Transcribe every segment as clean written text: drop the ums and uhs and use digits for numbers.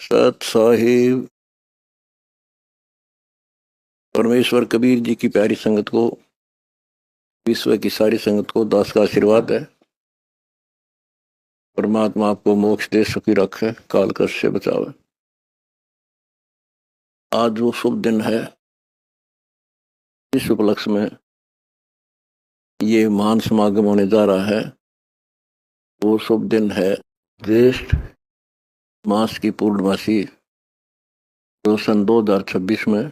सत साहिब परमेश्वर कबीर जी की प्यारी संगत को, विश्व की सारी संगत को दास का आशीर्वाद है। परमात्मा आपको मोक्ष दे, सुखी रखे, काल कष्ट से बचावे। आज वो शुभ दिन है, इस उपलक्ष्य में ये महान समागम होने जा रहा है। वो शुभ दिन है ज्येष्ठ मास की पूर्णमासी, जो सन 2026 में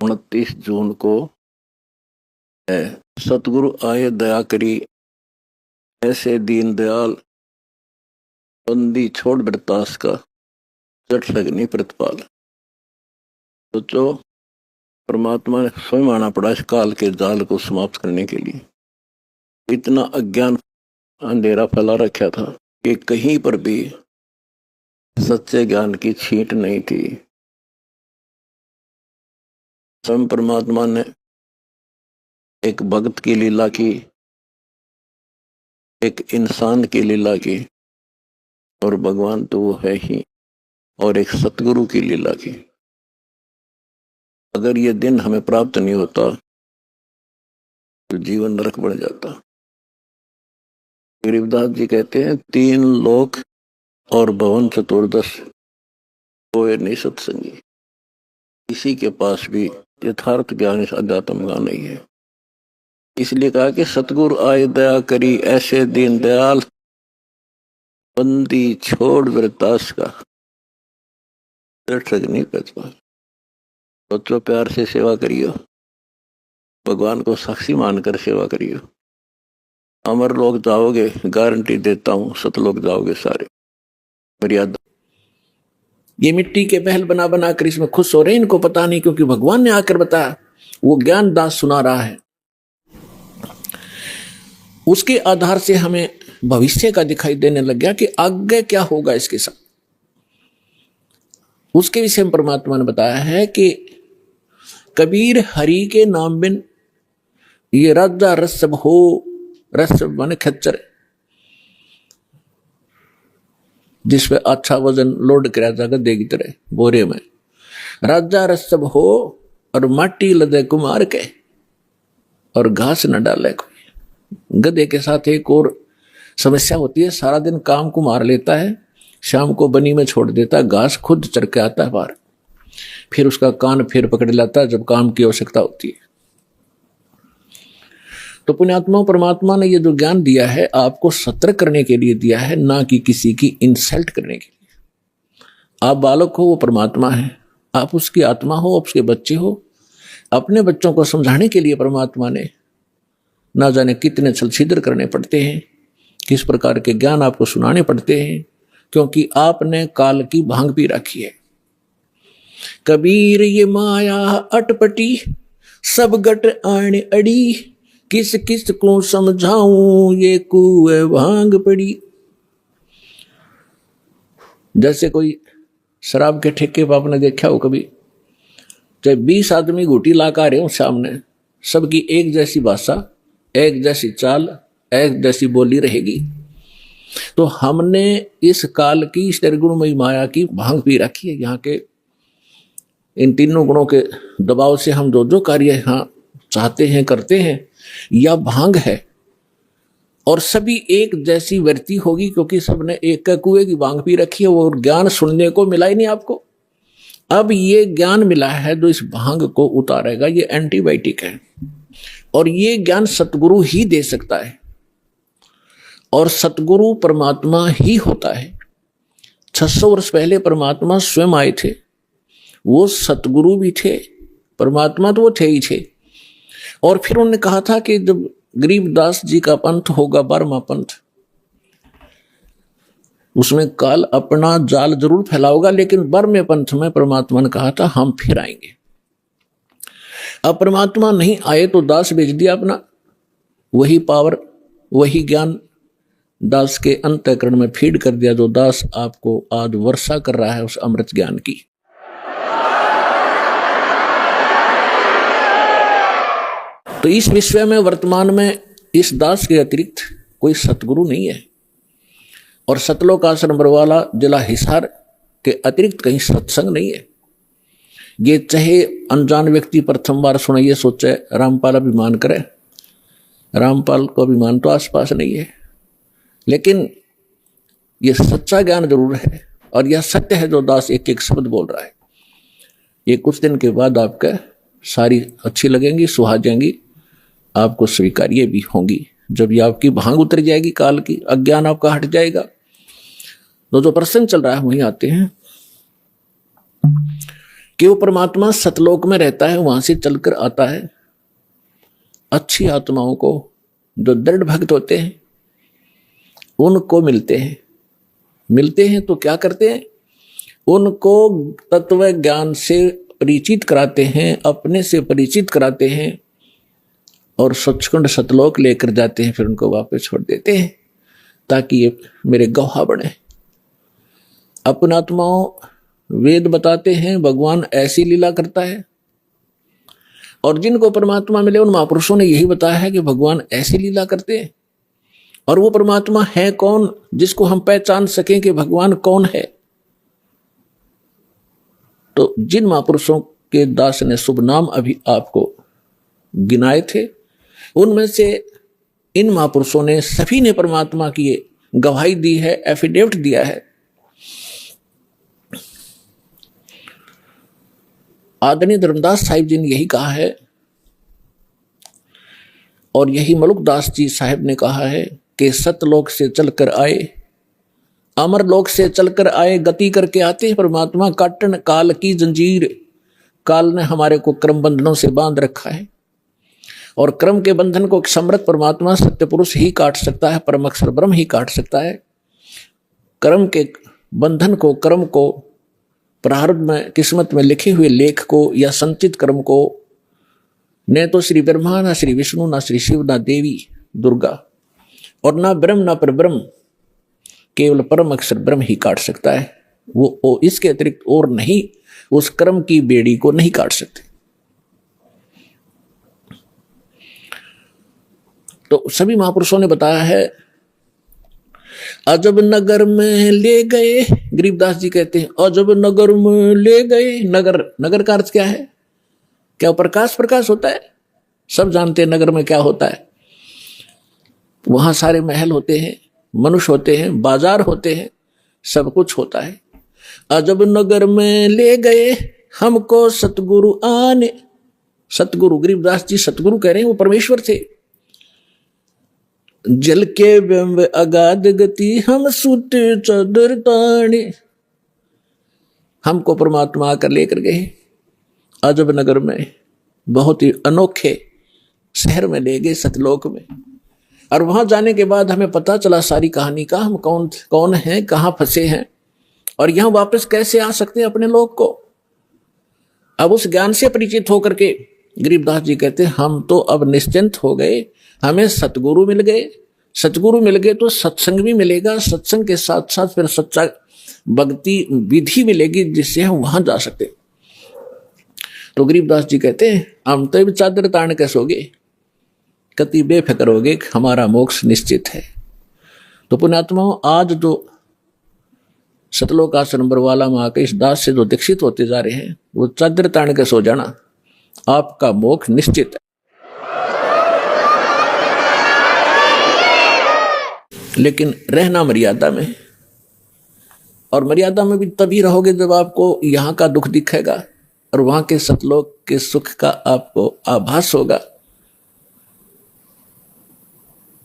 29 जून को है। सतगुरु आए दया करी, ऐसे दीन दयाल, बंदी छोड़ बरतास का, जट लगनी प्रतिपाल। सोचो, परमात्मा ने स्वयं आना पड़ा इस काल के जाल को समाप्त करने के लिए। इतना अज्ञान अंधेरा फैला रखा था कि कहीं पर भी सच्चे ज्ञान की छींट नहीं थी। स्वयं परमात्मा ने एक भक्त की लीला की, एक इंसान की लीला की, और भगवान तो वो है ही, और एक सतगुरु की लीला की। अगर ये दिन हमें प्राप्त नहीं होता तो जीवन नरक बन जाता। गरीबदास जी कहते हैं, 3 लोक और भवन चतुर्दश कोई नहीं सत्संगी। किसी के पास भी यथार्थ ज्ञान इस अध्यात्म का नहीं है। इसलिए कहा कि सतगुरु आए दया करी, ऐसे दीन दयाल, बंदी छोड़ वृतास का, नहीं पहचान। बच्चों, प्यार से सेवा करियो, भगवान को साक्षी मानकर सेवा करियो। अमर लोग जाओगे, गारंटी देता हूं, सतलोक जाओगे सारे। मर्यादा ये मिट्टी के महल बना बना कर इसमें खुश हो रहे, इनको पता नहीं, क्योंकि भगवान ने आकर बताया। वो ज्ञान दास सुना रहा है, उसके आधार से हमें भविष्य का दिखाई देने लग गया कि आगे क्या होगा इसके साथ। उसके विषय में परमात्मा ने बताया है कि कबीर हरि के नाम बिन ये राजा रसब हो, रसब माने खच्चर, जिसपे अच्छा वजन लोड कराया जाएगा देगी तरह बोरे में। राजा रसब हो और माटी लदे कुमार के, और घास न डाले कोई। गधे के साथ एक और समस्या होती है, सारा दिन काम को मार लेता है, शाम को बनी में छोड़ देता है, घास खुद चर के आता है बाहर, फिर उसका कान फिर पकड़ लेता है जब काम की आवश्यकता होती है। तो पुण्यात्मा, परमात्मा ने ये जो ज्ञान दिया है आपको सतर्क करने के लिए दिया है, ना कि किसी की इंसल्ट करने के लिए। आप बालक हो, वो परमात्मा है, आप उसकी आत्मा हो, आप उसके बच्चे हो। अपने बच्चों को समझाने के लिए परमात्मा ने ना जाने कितने छल छिद्र करने पड़ते हैं, किस प्रकार के ज्ञान आपको सुनाने पड़ते हैं, क्योंकि आपने काल की भांग पी रखी है। कबीर ये माया अटपटी, सब गट आण अड़ी, किस किस को समझाऊं ये कुएं भांग पड़ी। जैसे कोई शराब के ठेके पर आपने देखा हो कभी, चाहे 20 आदमी घूटी ला कर आ रहे हो सामने, सबकी एक जैसी भाषा, एक जैसी चाल, एक जैसी बोली रहेगी। तो हमने इस काल की इस निर्गुणमयी माया की भांग पी रखी है। यहाँ के इन तीनों गुणों के दबाव से हम जो जो कार्य यहाँ चाहते हैं, करते हैं, यह भांग है। और सभी एक जैसी वर्ती होगी, क्योंकि सबने एक कुएं की भांग पी रखी है। वो ज्ञान सुनने को मिला ही नहीं आपको। अब ये ज्ञान मिला है जो इस भांग को उतारेगा, ये एंटीबायोटिक है, और ये ज्ञान सतगुरु ही दे सकता है। और सतगुरु परमात्मा ही होता है। 600 वर्ष पहले परमात्मा स्वयं आए थे, वो सतगुरु भी थे, परमात्मा तो वो थे ही थे। और फिर उन्होंने कहा था कि जब गरीबदास जी का पंथ होगा 12वां पंथ, उसमें काल अपना जाल जरूर फैलाओगा, लेकिन 12वें पंथ में परमात्मा ने कहा था हम फिर आएंगे। अब परमात्मा नहीं आए तो दास भेज दिया अपना, वही पावर, वही ज्ञान दास के अंतःकरण में फीड कर दिया, जो दास आपको आज वर्षा कर रहा है उस अमृत ज्ञान की। तो इस विश्व में वर्तमान में इस दास के अतिरिक्त कोई सतगुरु नहीं है। और सतलोक आश्रम बरवाला, जिला हिसार, के अतिरिक्त कहीं सत्संग नहीं है। ये चाहे अनजान व्यक्ति प्रथम बार सुने ये सोचे रामपाल अभिमान करे, रामपाल को अभिमान तो आसपास नहीं है, लेकिन ये सच्चा ज्ञान जरूर है और यह सत्य है जो दास एक एक शब्द बोल रहा है। ये कुछ दिन के बाद आपका सारी अच्छी लगेंगी, सुहा जाएंगी, आपको स्वीकार्य भी होंगी। जब ये आपकी भांग उतर जाएगी काल की, अज्ञान आपका हट जाएगा। तो जो प्रसंग चल रहा है वहीं आते हैं कि वो परमात्मा सतलोक में रहता है, वहां से चलकर आता है। अच्छी आत्माओं को जो दृढ़ भक्त होते हैं उनको मिलते हैं तो क्या करते हैं, उनको तत्व ज्ञान से परिचित कराते हैं, अपने से परिचित कराते हैं और सचखंड सतलोक लेकर जाते हैं। फिर उनको वापस छोड़ देते हैं ताकि ये मेरे गवाह बने। अपने आत्माओं वेद बताते हैं भगवान ऐसी लीला करता है, और जिनको परमात्मा मिले उन महापुरुषों ने यही बताया है कि भगवान ऐसी लीला करते हैं। और वो परमात्मा है कौन जिसको हम पहचान सकें कि भगवान कौन है। तो जिन महापुरुषों के दास ने शुभ नाम अभी आपको गिनाए थे, उनमें से इन महापुरुषों ने सभी ने परमात्मा की गवाही दी है, एफिडेविट दिया है। आदरणीय धर्मदास साहिब जी ने यही कहा है और यही मलुकदास जी साहिब ने कहा है कि सतलोक से चलकर आए, अमर लोक से चलकर आए, गति करके आते हैं परमात्मा। काटन काल की जंजीर, काल ने हमारे को क्रम बंधनों से बांध रखा है और क्रम के बंधन को समर्थ परमात्मा सत्य पुरुष ही काट सकता है, परम अक्षर ब्रह्म ही काट सकता है। क्रम के बंधन को, क्रम को, प्रारब्ध में किस्मत में लिखे हुए लेख को या संचित कर्म को न तो श्री ब्रह्मा, ना श्री विष्णु, ना श्री शिव, ना देवी दुर्गा और ना ब्रह्म ना परब्रह्म, केवल परम अक्षर ब्रह्म ही काट सकता है। वो इसके अतिरिक्त और नहीं उस कर्म की बेड़ी को नहीं काट सकते। तो सभी महापुरुषों ने बताया है। अजब नगर में ले गए, गरीबदास जी कहते हैं अजब नगर में ले गए। नगर, नगर का अर्थ क्या है? क्या प्रकाश प्रकाश होता है? सब जानते हैं नगर में क्या होता है। वहां सारे महल होते हैं, मनुष्य होते हैं, बाजार होते हैं, सब कुछ होता है। अजब नगर में ले गए हमको सतगुरु आने। सतगुरु, गरीबदास जी सतगुरु कह रहे हैं, वो परमेश्वर थे। जल के बिंब अगाध गति हम सूते चादर ताने। हमको परमात्मा आकर लेकर गए अजब नगर में, बहुत ही अनोखे शहर में ले गए, सतलोक में। और वहां जाने के बाद हमें पता चला सारी कहानी का, हम कौन हैं, कहां फंसे हैं और यहां वापस कैसे आ सकते हैं अपने लोक को। अब उस ज्ञान से परिचित होकर के गरीबदास जी कहते हैं हम तो अब निश्चिंत हो गए, हमें सतगुरु मिल गए। सतगुरु मिल गए तो सत्संग भी मिलेगा, सत्संग के साथ साथ फिर सच्चा भक्ति विधि मिलेगी जिससे हम वहां जा सकते। तो गरीबदास जी कहते हैं हम तो भी चादर तान के सोगे, कति बेफिक्र होगे, हमारा मोक्ष निश्चित है। तो पुण्यात्माओं, आज जो सतलोक आश्रम बरवाला में आकर इस दास से जो दीक्षित होते जा रहे हैं, वो चादर तान के सो जाना, आपका मोक्ष निश्चित है। लेकिन रहना मर्यादा में, और मर्यादा में भी तभी रहोगे जब आपको यहाँ का दुख दिखेगा और वहां के सतलोक के सुख का आपको आभास होगा।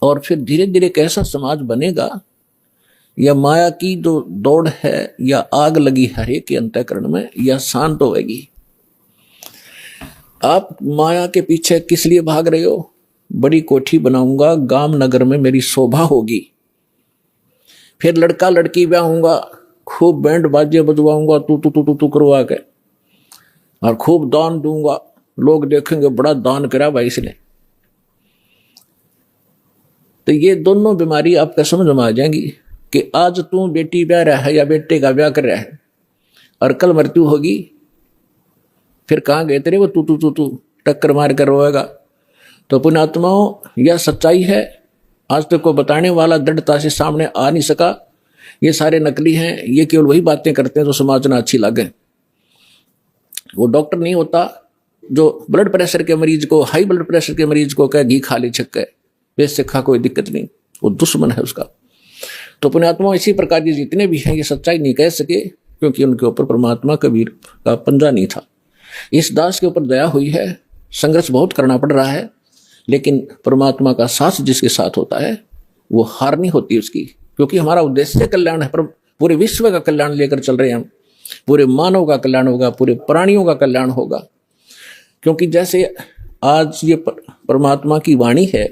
और फिर धीरे धीरे कैसा समाज बनेगा, या माया की जो दौड़ है या आग लगी हरे के अंतःकरण में, या शांत होगी। आप माया के पीछे किस लिए भाग रहे हो? बड़ी कोठी बनाऊंगा, गांव नगर में मेरी शोभा होगी, फिर लड़का लड़की ब्याहूंगा, खूब बैंड बाजे बजवाऊंगा तू तू तू तू तू करवा के, और खूब दान दूंगा, लोग देखेंगे बड़ा दान करा भाई इसने। तो ये दोनों बीमारी आपका समझ में आ जाएंगी कि आज तू बेटी ब्याह रहा है या बेटे का ब्याह कर रहा है और कल मृत्यु होगी, फिर कहाँ गए तेरे वो तू तू तू तू टक्कर मार कर रोएगा। तो पुण्यात्माओं, यह सच्चाई है। आज तक को बताने वाला दृढ़ता से सामने आ नहीं सका, ये सारे नकली हैं, ये केवल वही बातें करते हैं जो समाज में अच्छी लगे। वो डॉक्टर नहीं होता जो ब्लड प्रेशर के मरीज को, हाई ब्लड प्रेशर के मरीज को कहे घी खा ले छक्के, बेस से खा, कोई दिक्कत नहीं, वो दुश्मन है उसका। तो पुण्यात्मा इसी प्रकार के जितने भी हैं ये सच्चाई नहीं कह सके, क्योंकि उनके ऊपर परमात्मा कबीर का पंजा नहीं था। इस दास के ऊपर दया हुई है, संघर्ष बहुत करना पड़ रहा है, लेकिन परमात्मा का साथ जिसके साथ होता है वो हार नहीं होती उसकी, क्योंकि हमारा उद्देश्य कल्याण है। पर पूरे विश्व का कल्याण लेकर चल रहे हैं हम, पूरे मानव का कल्याण होगा, पूरे प्राणियों का कल्याण होगा। क्योंकि जैसे आज ये परमात्मा की वाणी है,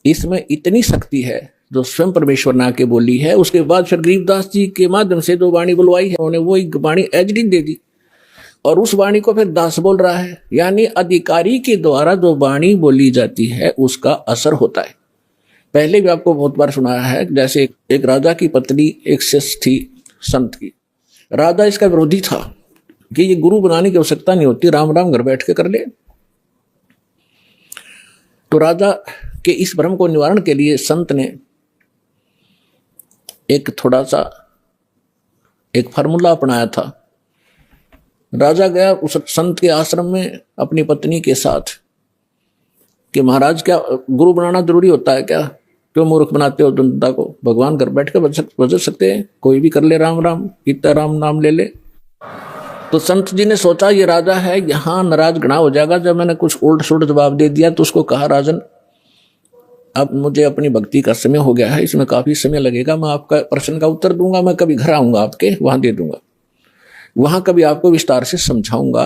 इसमें इतनी शक्ति है जो स्वयं परमेश्वर ने आके बोली है। उसके बाद फिर गरीबदास जी के माध्यम से जो वाणी बुलवाई है उन्होंने वो एक वाणी एचडी दे दी, और उस वाणी को फिर दास बोल रहा है। यानी अधिकारी के द्वारा जो वाणी बोली जाती है उसका असर होता है। पहले भी आपको बहुत बार सुनाया है, जैसे एक राजा की पत्नी एक शिष्य थी संत की। राजा इसका विरोधी था कि ये गुरु बनाने की आवश्यकता नहीं होती, राम राम घर बैठ के कर ले। तो राजा के इस भ्रम को निवारण के लिए संत ने एक थोड़ा सा एक फार्मूला अपनाया था। राजा गया उस संत के आश्रम में अपनी पत्नी के साथ कि महाराज क्या गुरु बनाना जरूरी होता है क्या, क्यों मूर्ख बनाते हो जनता को, भगवान घर बैठ कर बच सकते हैं, कोई भी कर ले राम राम, इतना राम नाम ले ले। तो संत जी ने सोचा ये राजा है, यहाँ नाराज घना हो जाएगा। जब मैंने कुछ उल्ट सुल्ट जवाब दे दिया तो उसको कहा राजन अब मुझे अपनी भक्ति का समय हो गया है, इसमें काफी समय लगेगा, मैं आपका प्रश्न का उत्तर दूंगा, मैं कभी घर आऊंगा आपके वहां दे दूंगा, वहां कभी आपको विस्तार से समझाऊंगा,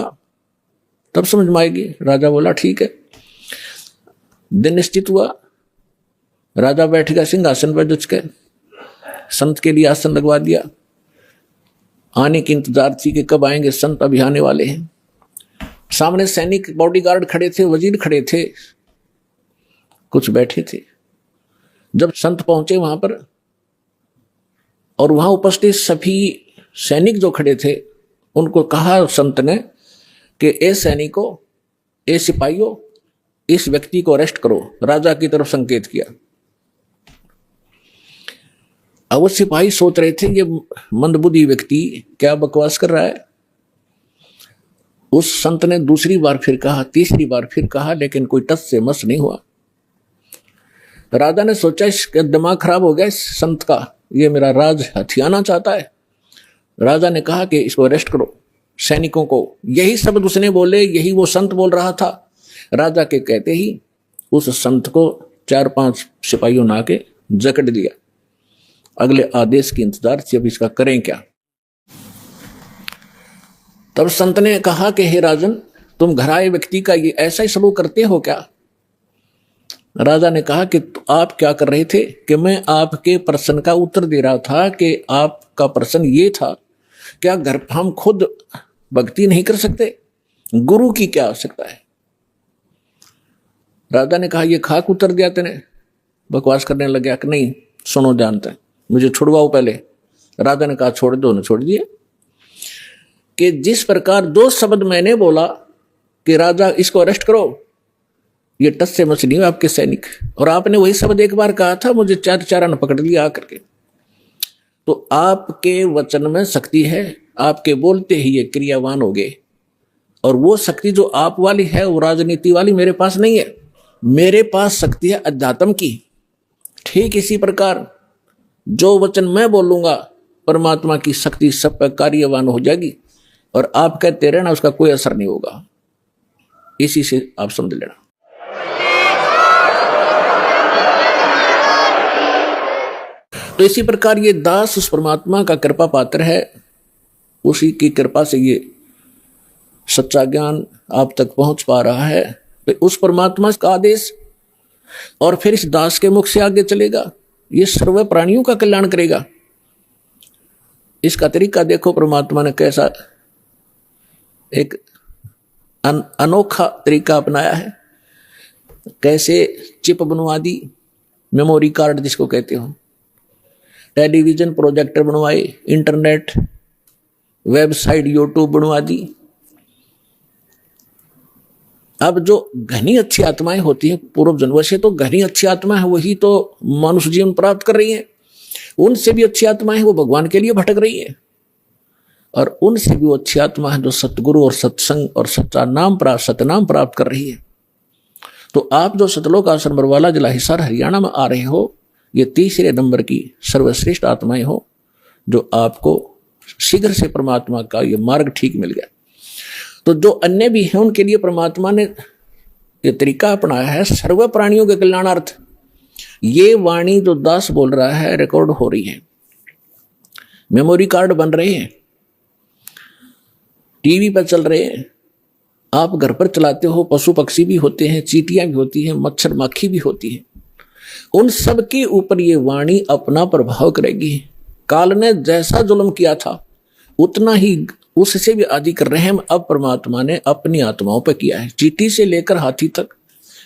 तब समझ में आएगी। राजा बोला ठीक है। दिन निश्चित हुआ, राजा बैठ गया सिंहासन पर जच के, संत के लिए आसन लगवा दिया। आने की इंतजार थी कि कब आएंगे संत, अभी आने वाले हैं। सामने सैनिक बॉडीगार्ड खड़े थे, वजीर खड़े थे, कुछ बैठे थे। जब संत पहुंचे वहां पर और वहां उपस्थित सभी सैनिक जो खड़े थे उनको कहा संत ने कि ए सैनिकों, ए सिपाहियों, इस व्यक्ति को अरेस्ट करो। राजा की तरफ संकेत किया। अब वो सिपाही सोच रहे थे ये मंदबुद्धि व्यक्ति क्या बकवास कर रहा है। उस संत ने दूसरी बार फिर कहा, तीसरी बार फिर कहा, लेकिन कोई टस से मस नहीं हुआ। राजा ने सोचा इसका दिमाग खराब हो गया इस संत का, ये मेरा राज हथियाना चाहता है। राजा ने कहा कि इसको अरेस्ट करो, सैनिकों को। यही शब्द उसने बोले, यही वो संत बोल रहा था। राजा के कहते ही उस संत को 4-5 सिपाहियों ने आके जकड़ दिया। अगले आदेश की इंतजार थी, अब इसका करें क्या। तब संत ने कहा कि हे राजन, तुम घर आए व्यक्ति का ये ऐसा ही सलूक करते हो क्या। राजा ने कहा कि आप क्या कर रहे थे कि मैं आपके प्रश्न का उत्तर दे रहा था कि आपका प्रश्न ये था क्या घर हम खुद भक्ति नहीं कर सकते, गुरु की क्या आवश्यकता है। राजा ने कहा ये खाक उतर दिया तेने, बकवास करने लग गया कि नहीं सुनो जानते मुझे छुड़वाओ पहले। राजा ने कहा छोड़ दो, ने छोड़ दिए। कि जिस प्रकार 2 शब्द मैंने बोला कि राजा इसको अरेस्ट करो, ये टस से मस नहीं हुआ आपके सैनिक, और आपने वही शब्द एक बार कहा था, मुझे 4 ने पकड़ लिया आकर के। तो आपके वचन में शक्ति है, आपके बोलते ही ये क्रियावान हो गए। और वो शक्ति जो आप वाली है वो राजनीति वाली मेरे पास नहीं है, मेरे पास शक्ति है अध्यात्म की। ठीक इसी प्रकार जो वचन मैं बोलूंगा परमात्मा की शक्ति सब पर कार्यवान हो जाएगी, और आप कहते रहना उसका कोई असर नहीं होगा। इसी से आप समझ लेना। तो इसी प्रकार ये दास उस परमात्मा का कृपा पात्र है, उसी की कृपा से ये सच्चा ज्ञान आप तक पहुंच पा रहा है। तो उस परमात्मा का आदेश और फिर इस दास के मुख से आगे चलेगा, ये सर्व प्राणियों का कल्याण करेगा। इसका तरीका देखो, परमात्मा ने कैसा एक अनोखा तरीका अपनाया है। कैसे चिप बनवा दी, मेमोरी कार्ड जिसको कहते हो, टेलीविजन प्रोजेक्टर बनवाए, इंटरनेट, वेबसाइट, यूट्यूब बनवा दी। अब जो घनी अच्छी आत्माएं होती हैं पूर्व जन्म से, तो घनी अच्छी आत्मा है वही तो मनुष्य जीवन प्राप्त कर रही हैं। उनसे भी अच्छी आत्मा है वो भगवान के लिए भटक रही है, और उनसे भी वो अच्छी आत्मा है जो सतगुरु और सत्संग और सच्चा नाम प्राप्त सतनाम प्राप्त कर रही है। तो आप जो सतलोक आश्रम बरवाला जिला हिसार हरियाणा में आ रहे हो, ये तीसरे नंबर की सर्वश्रेष्ठ आत्माएं हो जो आपको शीघ्र से परमात्मा का ये मार्ग ठीक मिल गया। तो जो अन्य भी हैं उनके लिए परमात्मा ने ये तरीका अपनाया है सर्व प्राणियों के कल्याणार्थ। ये वाणी जो दास बोल रहा है रिकॉर्ड हो रही है, मेमोरी कार्ड बन रहे हैं, टीवी पर चल रहे हैं, आप घर पर चलाते हो, पशु पक्षी भी होते हैं, चींटियां भी होती हैं, मच्छर माखी भी होती है, उन सब के ऊपर ये वाणी अपना प्रभाव करेगी। काल ने जैसा जुल्म किया था उतना ही उससे भी अधिक रहम अब परमात्मा ने अपनी आत्माओं पर किया है। चींटी से लेकर हाथी तक,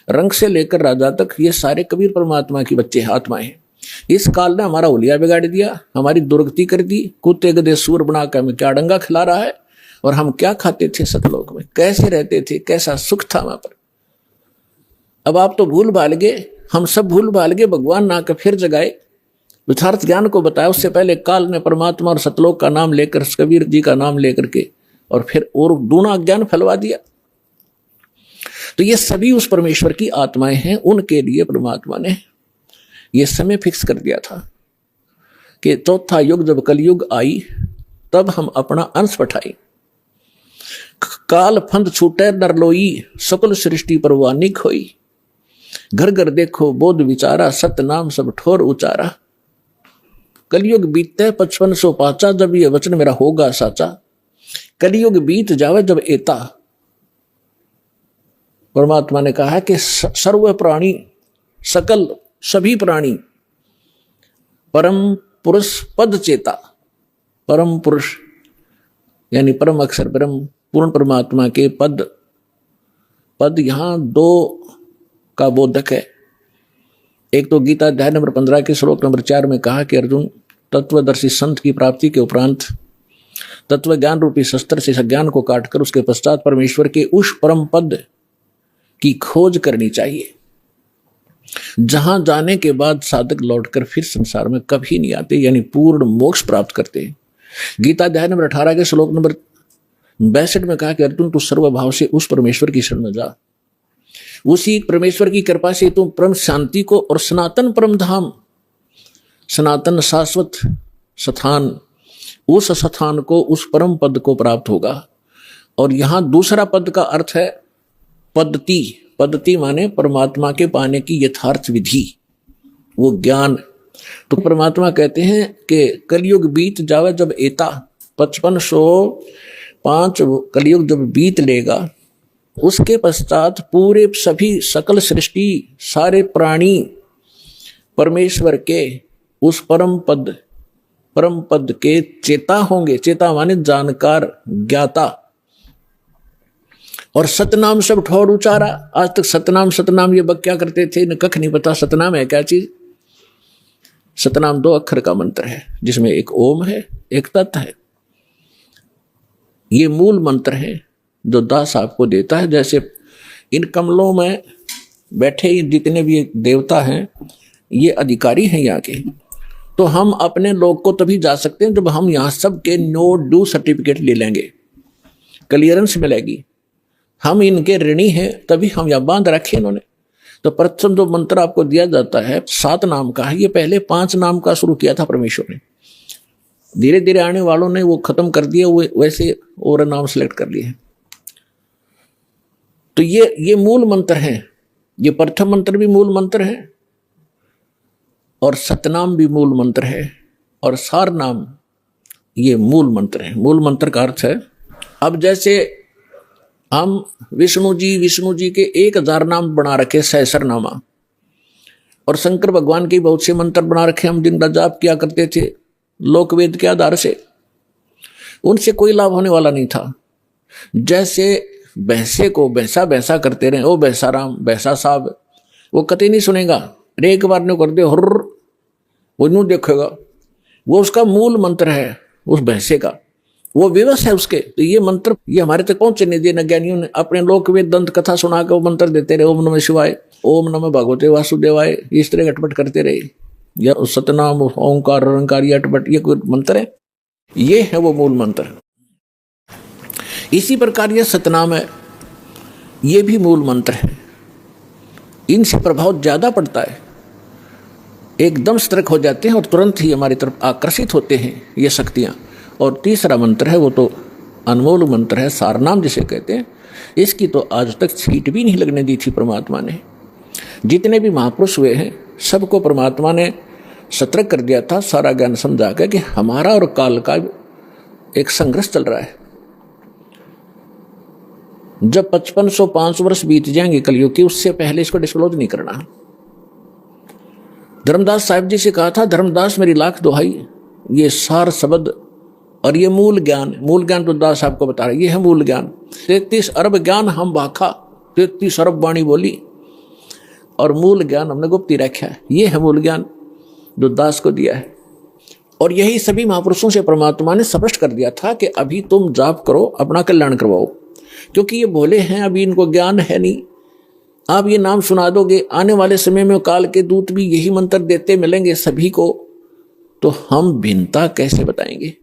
रंग से लेकर राजा तक, ये सारे कबीर परमात्मा की बच्चे आत्माएं हैं। इस काल ने हमारा हुलिया बिगाड़ दिया, हमारी दुर्गति कर दी, कुत्ते गधे सूर बनाकर हमें क्या डंगा खिला रहा है, और हम क्या खाते थे सतलोक में, कैसे रहते थे, कैसा सुख था वहां पर। अब आप तो भूल भाल गए, हम सब भूल भाल गए, भगवान ना कर फिर जगाए, यथार्थ ज्ञान को बताया। उससे पहले काल ने परमात्मा और सतलोक का नाम लेकर, कबीर जी का नाम लेकर के, और फिर और दूना ज्ञान फैलवा दिया। तो ये सभी उस परमेश्वर की आत्माएं हैं, उनके लिए परमात्मा ने ये समय फिक्स कर दिया था कि चौथा युग जब कलयुग आई तब हम अपना अंश पठाई। काल फंद छूटे नरलोई, सकल सृष्टि परवानी खोई, घर घर देखो बोध विचारा, सत नाम सब ठोर उचारा। कलयुग बीतते 5500 पाचा, जब ये वचन मेरा होगा साचा, कलयुग बीत जावे जब एता। परमात्मा ने कहा है कि सर्व प्राणी, सकल सभी प्राणी परम पुरुष पद चेता, परम पुरुष यानी परम अक्षर परम पूर्ण परमात्मा के पद, पद यहां दो का बोधक है। एक तो गीता अध्याय नंबर 15 के श्लोक नंबर 4 में कहा कि अर्जुन, तत्वदर्शी संत की प्राप्ति के उपरांत तत्व ज्ञान रूपी शस्त्र से ज्ञान को काटकर उसके पश्चात परमेश्वर के उस परम पद की खोज करनी चाहिए, जहां जाने के बाद साधक लौटकर फिर संसार में कभी नहीं आते, यानी पूर्ण मोक्ष प्राप्त करते हैं। गीता अध्याय नंबर 18 के श्लोक नंबर 62 में कहा कि अर्जुन, तू सर्वभाव से उस परमेश्वर की शरण में जा, उसी परमेश्वर की कृपा से तुम परम शांति को और सनातन परम धाम, सनातन शाश्वत स्थान, उस स्थान को, उस परम पद को प्राप्त होगा। और यहां दूसरा पद का अर्थ है पद्धति। पद्धति माने परमात्मा के पाने की यथार्थ विधि, वो ज्ञान। तो परमात्मा कहते हैं कि कलयुग बीत जावे जब एता, 5505 कलयुग जब बीत लेगा, उसके पश्चात पूरे सभी सकल सृष्टि सारे प्राणी परमेश्वर के उस परम पद के चेता होंगे। चेता माने जानकार, ज्ञाता। और सतनाम सब ठोर उचारा। आज तक सतनाम ये बक्या करते थे, इन्हें कख नहीं पता सतनाम है क्या चीज। सतनाम 2 अक्षर का मंत्र है, जिसमें एक ओम है, एक तत् है। ये मूल मंत्र है जो दास आपको देता है। जैसे इन कमलों में बैठे जितने भी देवता हैं, ये अधिकारी हैं यहाँ के। तो हम अपने लोग को तभी जा सकते हैं जब हम यहाँ सबके नो ड्यू सर्टिफिकेट ले लेंगे, क्लियरेंस मिलेगी। हम इनके ऋणी हैं, तभी हम यहाँ बांध रखे इन्होंने। तो प्रथम जो मंत्र आपको दिया जाता है 7 नाम का है, ये पहले 5 नाम का शुरू किया था परमेश्वर ने। धीरे धीरे आने वालों ने वो खत्म कर दिया, वो वैसे और नाम सेलेक्ट कर लिए। तो ये मूल मंत्र है। ये प्रथम मंत्र भी मूल मंत्र है, और सतनाम भी मूल मंत्र है, और सार नाम ये मूल मंत्र है। मूल मंत्र का अर्थ है, अब जैसे हम विष्णु जी के 1000 नाम बना रखे, सहस्रनामा, और शंकर भगवान के बहुत से मंत्र बना रखे, हम दिन रात जाप किया करते थे लोकवेद के आधार से। उनसे कोई लाभ होने वाला नहीं था। जैसे भैंसे को भैंसा करते रहे, ओ भैंसा राम, भैंसा साहब, वो कतई नहीं सुनेगा। एक बार ने कर दे हुर्र, वो यूं देखेगा। वो उसका मूल मंत्र है उस भैंसे का, वो विवश है उसके। तो ये मंत्र ये हमारे तक पहुंचे नहीं दिए न ज्ञानियों ने। अपने लोक वेद दंत कथा सुना के वो मंत्र देते रहे, ओम नमः शिवाय, ओम नमः भगवते वासुदेवाय, इस तरह घटपट करते रहे। या सतनाम ओंकार निरंकार अटपट, ये कोई मंत्र है? ये है वो मूल मंत्र। इसी प्रकार ये सतनाम है, ये भी मूल मंत्र है। इनसे प्रभाव ज्यादा पड़ता है, एकदम सतर्क हो जाते हैं और तुरंत ही हमारी तरफ आकर्षित होते हैं ये शक्तियां। और तीसरा मंत्र है वो तो अनमोल मंत्र है, सारनाम जिसे कहते हैं। इसकी तो आज तक छींट भी नहीं लगने दी थी परमात्मा ने। जितने भी महापुरुष हुए हैं सबको परमात्मा ने सतर्क कर दिया था, सारा ज्ञान समझा कर कि हमारा और काल का एक संघर्ष चल रहा है। जब 5505 वर्ष बीत जाएंगे कलयुग के, उससे पहले इसको डिस्क्लोज नहीं करना। धर्मदास साहिब जी से कहा था, धर्मदास मेरी लाख दुहाई, ये सार शब्द और ये मूल ज्ञान तो दास साहब को बता रहे, ये है मूल ज्ञान। 33 अरब ज्ञान हम भाखा, 33 अरब वाणी बोली, और मूल ज्ञान हमने गुप्ती रखा है। ये है मूल ज्ञान जो दास को दिया है। और यही सभी महापुरुषों से परमात्मा ने स्पष्ट कर दिया था कि अभी तुम जाप करो, अपना कल्याण करवाओ, क्योंकि ये भोले हैं, अभी इनको ज्ञान है नहीं। आप ये नाम सुना दोगे, आने वाले समय में काल के दूत भी यही मंत्र देते मिलेंगे सभी को, तो हम भिन्नता कैसे बताएंगे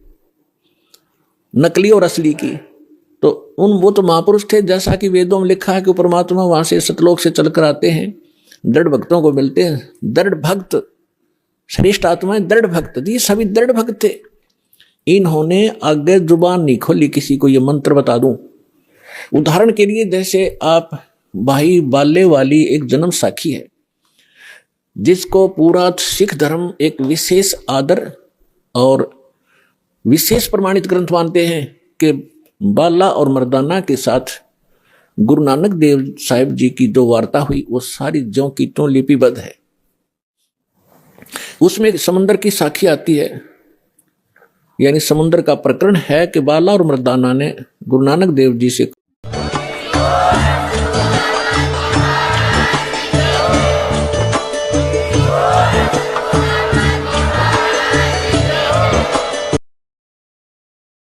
नकली और असली की? तो वो तो महापुरुष थे, जैसा कि वेदों में लिखा है कि परमात्मा वहां से सतलोक से चलकर आते हैं, दृढ़ भक्तों को मिलते हैं। दृढ़ भक्त, श्रेष्ठ आत्माएं दृढ़ भक्त, ये सभी दृढ़ भक्त थे। इन्होंने आगे जुबान नहीं खोली किसी को ये मंत्र बता दूं। उदाहरण के लिए, जैसे आप भाई बाले वाली एक जन्म साखी है, जिसको पूरा सिख धर्म एक विशेष आदर और विशेष प्रमाणित ग्रंथ मानते हैं कि बाला और मर्दाना के साथ गुरु नानक देव साहिब जी की जो वार्ता हुई वो सारी ज्यों की त्यों लिपिबद्ध है। उसमें समुद्र की साखी आती है, यानी समुद्र का प्रकरण है कि बाला और मर्दाना ने गुरु नानक देव जी से